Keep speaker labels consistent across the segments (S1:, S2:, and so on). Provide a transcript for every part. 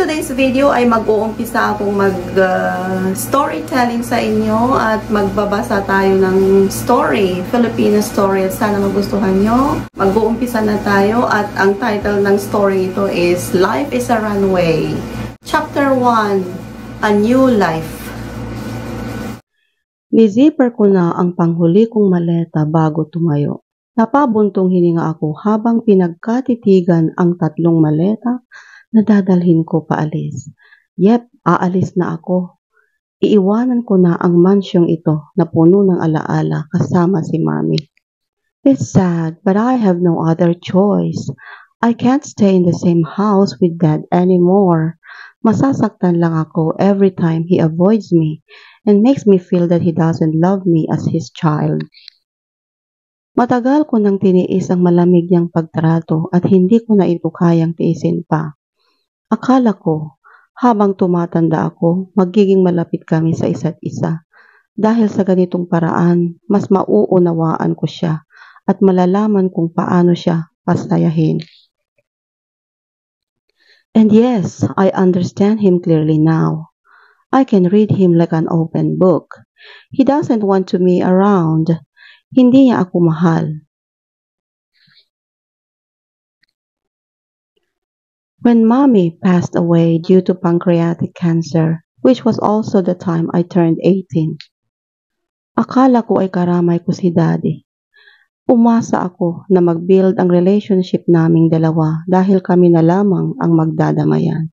S1: today's video ay mag-uumpisa akong storytelling sa inyo at magbabasa tayo ng story, Filipino story, at sana magustuhan nyo. Mag-uumpisa na tayo at ang title ng story ito is Life is a Runway. Chapter 1, A New Life.
S2: Nizipper ko na ang panghuli kong maleta bago tumayo. Napabuntong hininga ako habang pinagkatitigan ang tatlong maleta na dadalhin ko paalis. Yep, aalis na ako. Iiwanan ko na ang mansyong ito na puno ng alaala kasama si Mommy. It's sad, but I have no other choice. I can't stay in the same house with Dad anymore. Masasaktan lang ako every time he avoids me and makes me feel that he doesn't love me as his child. Matagal ko nang tiniis ang malamig niyang pagtrato at hindi ko na ito kayang tiisin pa. Akala ko, habang tumatanda ako, magiging malapit kami sa isa't isa. Dahil sa ganitong paraan, mas mauunawaan ko siya at malalaman kung paano siya pasayahin. And yes, I understand him clearly now. I can read him like an open book. He doesn't want to me around. Hindi niya ako mahal. When Mommy passed away due to pancreatic cancer, which was also the time I turned 18, akala ko ay karamay ko si Daddy. Umasa ako na mag-build ang relationship naming dalawa dahil kami na lamang ang magdadamayan.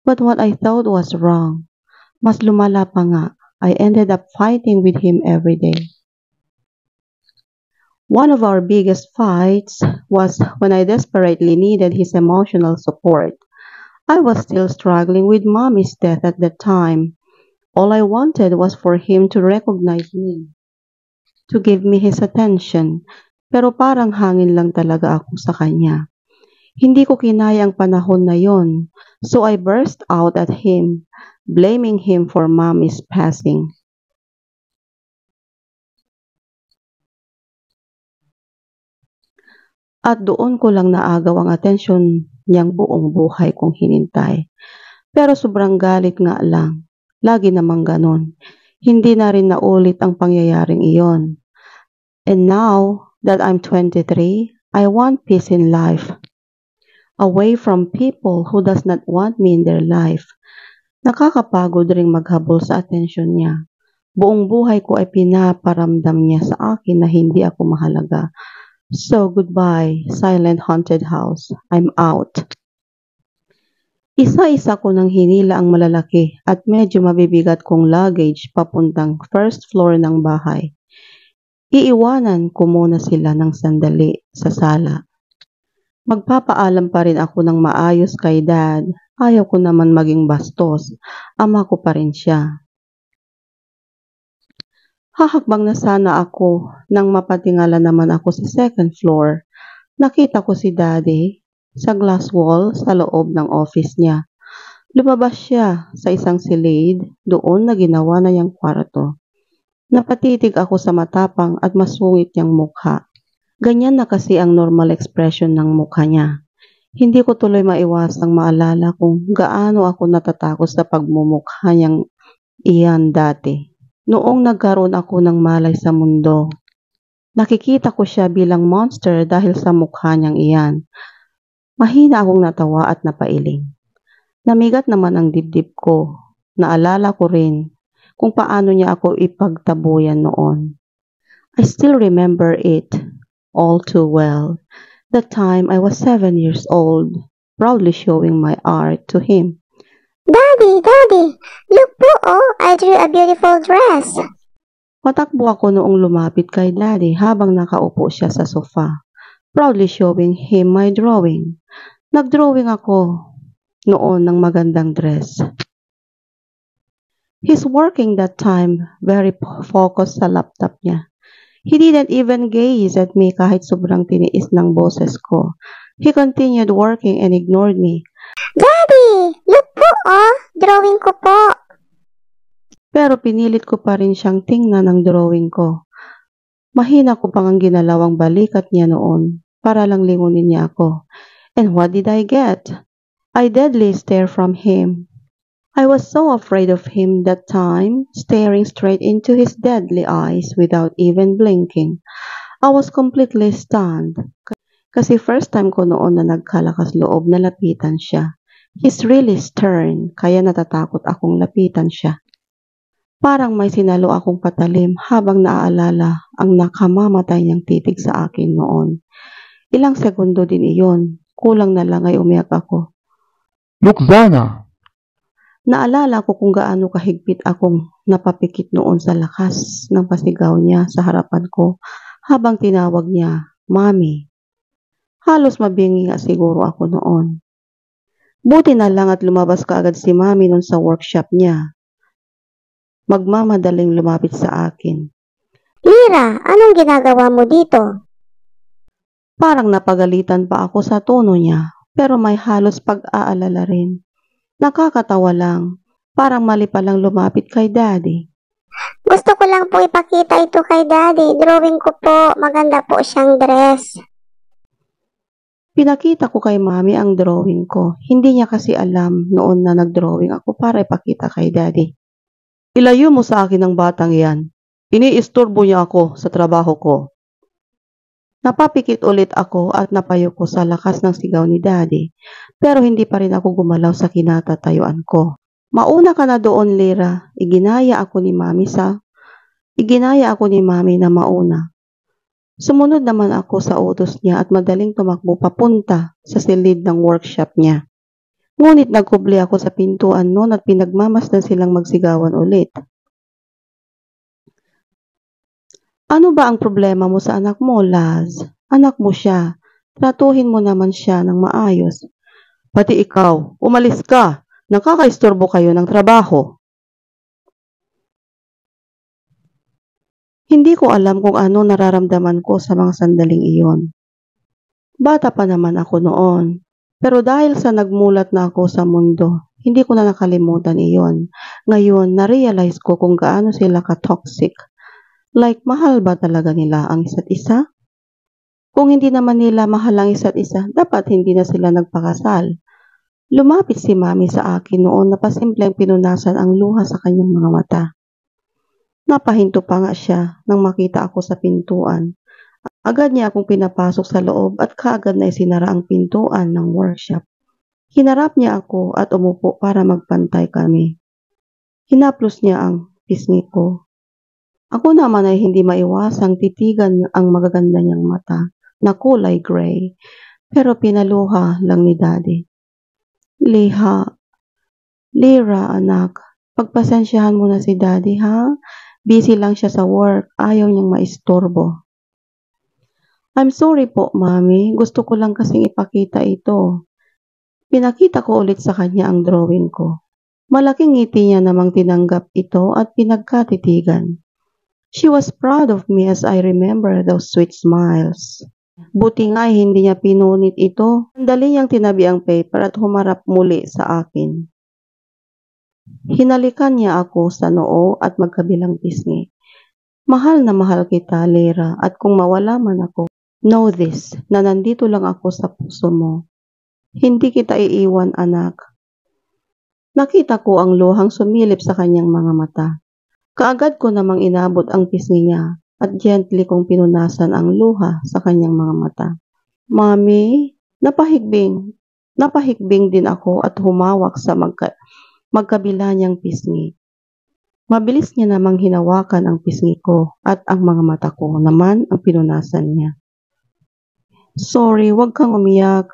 S2: But what I thought was wrong. Mas lumala pa nga, I ended up fighting with him every day. One of our biggest fights was when I desperately needed his emotional support. I was still struggling with Mommy's death at that time. All I wanted was for him to recognize me, to give me his attention, pero parang hangin lang talaga ako sa kanya. Hindi ko kinaya ang panahon na yon, so I burst out at him, blaming him for Mommy's passing. At doon ko lang naagaw ang atensyon niyang buong buhay kong hinintay. Pero sobrang galit nga lang. Lagi namang ganon. Hindi na rin naulit ang pangyayaring iyon. And now that I'm 23, I want peace in life. Away from people who does not want me in their life. Nakakapagod ring maghabol sa atensyon niya. Buong buhay ko ay pinaparamdam niya sa akin na hindi ako mahalaga. So, goodbye, silent haunted house. I'm out. Isa-isa ko nang hinila ang malalaki at medyo mabibigat kong luggage papuntang first floor ng bahay. Iiwanan ko muna sila ng sandali sa sala. Magpapaalam pa rin ako ng maayos kay Dad. Ayaw ko naman maging bastos. Ama ko pa rin siya. Hahakbang na sana ako nang mapatingala naman ako sa second floor. Nakita ko si Daddy sa glass wall sa loob ng office niya. Lumabas siya sa isang silid doon na ginawa na niyang kwarto. Napatitig ako sa matapang at masungit niyang mukha. Ganyan na kasi ang normal expression ng mukha niya. Hindi ko tuloy maiwasang maalala kung gaano ako natatakot sa pagmumukha niyang iyan dati. Noong nagkaroon ako ng malay sa mundo, nakikita ko siya bilang monster dahil sa mukha niyang iyan. Mahina akong natawa at napailing. Namigat naman ang dibdib ko. Naalala ko rin kung paano niya ako ipagtabuyan noon. I still remember it all too well. That time I was 7 years old, proudly showing my art to him.
S3: Daddy, look po, I drew a beautiful dress.
S2: Patakbo ako noong lumapit kay Daddy habang nakaupo siya sa sofa, proudly showing him my drawing. Nagdrawing ako noon ng magandang dress. He's working that time, very focused sa laptop niya. He didn't even gaze at me kahit sobrang tiniis ng boses ko. He continued working and ignored me.
S3: Daddy, look po, drawing ko po.
S2: Pero pinilit ko pa rin siyang tingnan ang drawing ko. Mahina ko pang ang ginalawang balikat niya noon para lang lingunin niya ako. And what did I get? I deadly stare from him. I was so afraid of him that time, staring straight into his deadly eyes without even blinking. I was completely stunned. Kasi first time ko noon na nagkalakas loob na lapitan siya. He's really stern, kaya natatakot akong lapitan siya. Parang may sinalo akong patalim habang naaalala ang nakamamatay niyang titig sa akin noon. Ilang segundo din iyon, kulang na lang ay umiyak ako.
S4: Luxana!
S2: Naalala ko kung gaano kahigpit akong napapikit noon sa lakas ng pasigaw niya sa harapan ko habang tinawag niya, Mami. Halos mabingi nga siguro ako noon. Buti na lang at lumabas kaagad si Mami noon sa workshop niya. Magmamadaling lumapit sa akin.
S3: Lyra, anong ginagawa mo dito?
S2: Parang napagalitan pa ako sa tono niya, pero may halos pag-aalala rin. Nakakatawa lang, parang mali palang lumapit kay Daddy.
S3: Gusto ko lang po ipakita ito kay Daddy. Drawing ko po. Maganda po siyang dress.
S2: Pinakita ko kay Mami ang drawing ko. Hindi niya kasi alam noon na nag-drawing ako para ipakita kay Daddy. Ilayo mo sa akin ang batang yan. Iniistorbo niya ako sa trabaho ko. Napapikit ulit ako at napayo ko sa lakas ng sigaw ni Daddy, pero hindi pa rin ako gumalaw sa kinatatayuan ko. Mauna ka na doon, Lyra. Iginaya ako ni Mami na mauna. Sumunod naman ako sa utos niya at madaling tumakbo papunta sa silid ng workshop niya. Ngunit nagkubli ako sa pintuan noon at pinagmamasdan silang magsigawan ulit. Ano ba ang problema mo sa anak mo, Laz? Anak mo siya. Tratuhin mo naman siya ng maayos. Pati ikaw, umalis ka. Nakakaistorbo kayo ng trabaho. Hindi ko alam kung ano nararamdaman ko sa mga sandaling iyon. Bata pa naman ako noon. Pero dahil sa nagmulat na ako sa mundo, hindi ko na nakalimutan iyon. Ngayon, na-realize ko kung gaano sila ka-toxic. Like, mahal ba talaga nila ang isa't isa? Kung hindi naman nila mahal ang isa't isa, dapat hindi na sila nagpakasal. Lumapit si Mami sa akin noon na pasimpleng pinunasan ang luha sa kanyang mga mata. Napahinto pa nga siya nang makita ako sa pintuan. Agad niya akong pinapasok sa loob at kaagad na isinara ang pintuan ng workshop. Hinarap niya ako at umupo para magpantay kami. Hinaplos niya ang pisngi ko. Ako naman ay hindi maiwasang titigan ang magaganda niyang mata na kulay gray, pero pinaluha lang ni Daddy. Lyra, anak, pagpasensyahan mo na si Daddy, ha? Busy lang siya sa work, ayaw niyang maistorbo. I'm sorry po, Mami. Gusto ko lang kasing ipakita ito. Pinakita ko ulit sa kanya ang drawing ko. Malaking ngiti niya namang tinanggap ito at pinagkatitigan. She was proud of me as I remember those sweet smiles. Buti nga hindi niya pinunit ito. Sandali niyang tinabi ang paper at humarap muli sa akin. Hinalikan niya ako sa noo at magkabilang pisngi. Mahal na mahal kita, Lyra, at kung mawala man ako, know this, na nandito lang ako sa puso mo. Hindi kita iiwan, anak. Nakita ko ang luhang sumilip sa kanyang mga mata. Kaagad ko namang inabot ang pisngi niya at gently kong pinunasan ang luha sa kanyang mga mata. Mami, napahigbing din ako at humawak sa magkabila niyang pisngi. Mabilis niya namang hinawakan ang pisngi ko at ang mga mata ko naman ang pinunasan niya. Sorry, wag kang umiyak.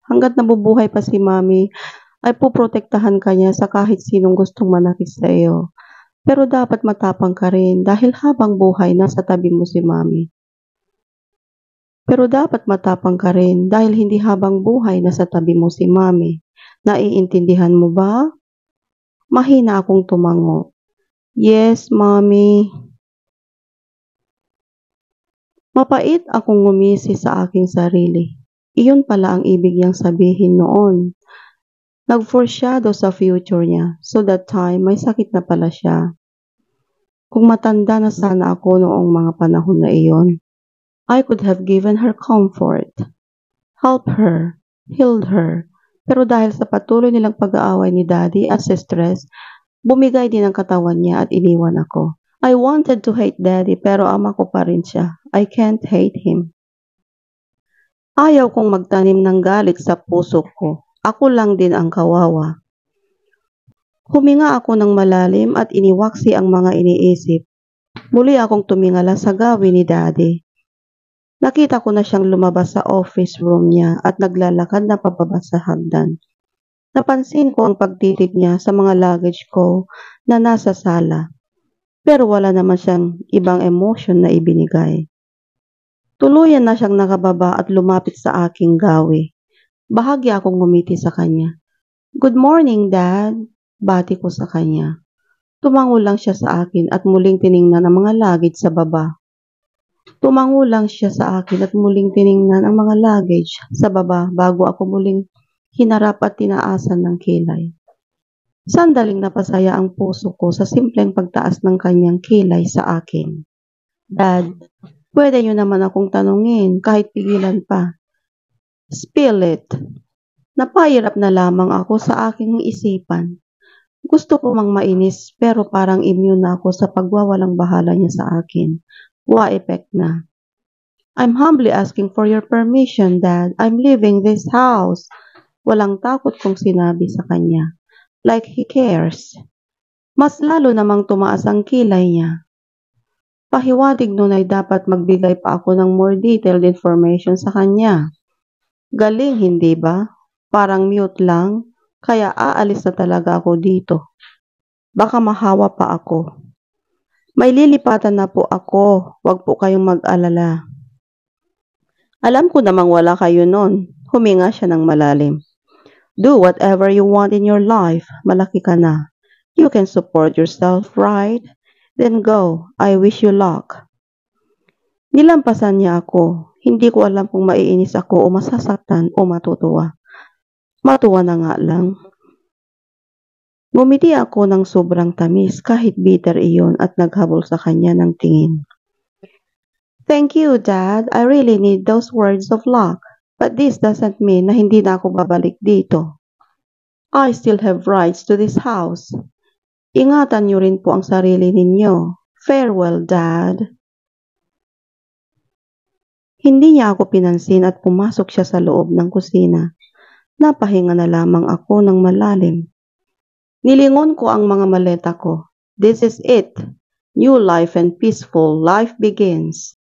S2: Hanggat nabubuhay pa si Mami, ay puprotektahan ka niya sa kahit sinong gustong manakit sa iyo. Pero dapat matapang ka rin dahil habang buhay nasa tabi mo si Mami. Pero dapat matapang ka rin dahil hindi habang buhay nasa tabi mo si Mami. Naiintindihan mo ba? Mahina akong tumango. Yes, Mami. Mapait akong ngumisi sa aking sarili. Iyon pala ang ibig niyang sabihin noon. Nag-foreshadow sa future niya, so that time may sakit na pala siya. Kung matanda na sana ako noong mga panahon na iyon, I could have given her comfort, helped her, healed her, Pero dahil sa patuloy nilang pag-aaway ni Daddy at sa stress, bumigay din ang katawan niya at iniwan ako. I wanted to hate Daddy pero ama ko pa rin siya. I can't hate him. Ayaw kong magtanim ng galit sa puso ko. Ako lang din ang kawawa. Huminga ako ng malalim at iniwaksi ang mga iniisip. Muli akong tumingala sa gawin ni Daddy. Nakita ko na siyang lumabas sa office room niya at naglalakad na pababa sa hagdan. Napansin ko ang pagtitig niya sa mga luggage ko na nasa sala. Pero wala naman siyang ibang emotion na ibinigay. Tuluyan na siyang nakababa at lumapit sa aking gawi. Bahagya akong ngumiti sa kanya. Good morning, Dad. Bati ko sa kanya. Tumango lang siya sa akin at muling tiningnan ang mga luggage sa baba. Tumango lang siya sa akin at muling tiningnan ang mga luggage sa baba bago ako muling hinarap at tinaasan ng kilay. Sandaling napasaya ang puso ko sa simpleng pagtaas ng kanyang kilay sa akin. Dad, pwede niyo naman akong tanungin kahit pigilan pa. Spill it. Napahirap na lamang ako sa aking isipan. Gusto ko mang mainis pero parang immune na ako sa pagwawalang bahala niya sa akin. Wa-effect na. I'm humbly asking for your permission, Dad. I'm leaving this house. Walang takot kong sinabi sa kanya. Like he cares. Mas lalo namang tumaas ang kilay niya. Pahiwatig nun ay dapat magbigay pa ako ng more detailed information sa kanya. Galing, hindi ba? Parang mute lang, kaya aalis na talaga ako dito. Baka mahawa pa ako. May lilipatan na po ako, wag po kayong mag-alala. Alam ko namang wala kayo nun. Huminga siya ng malalim. Do whatever you want in your life. Malaki ka na. You can support yourself, right? Then go. I wish you luck. Nilampasan niya ako. Hindi ko alam kung maiinis ako o masasaktan o matutuwa. Matuwa na nga lang. Ngumiti ako ng sobrang tamis kahit bitter iyon at naghabol sa kanya ng tingin. Thank you, Dad. I really need those words of luck. But this doesn't mean na hindi na ako babalik dito. I still have rights to this house. Ingatan niyo rin po ang sarili ninyo. Farewell, Dad. Hindi niya ako pinansin at pumasok siya sa loob ng kusina. Napahinga na lamang ako ng malalim. Nilingon ko ang mga maleta ko. This is it. New life and peaceful life begins.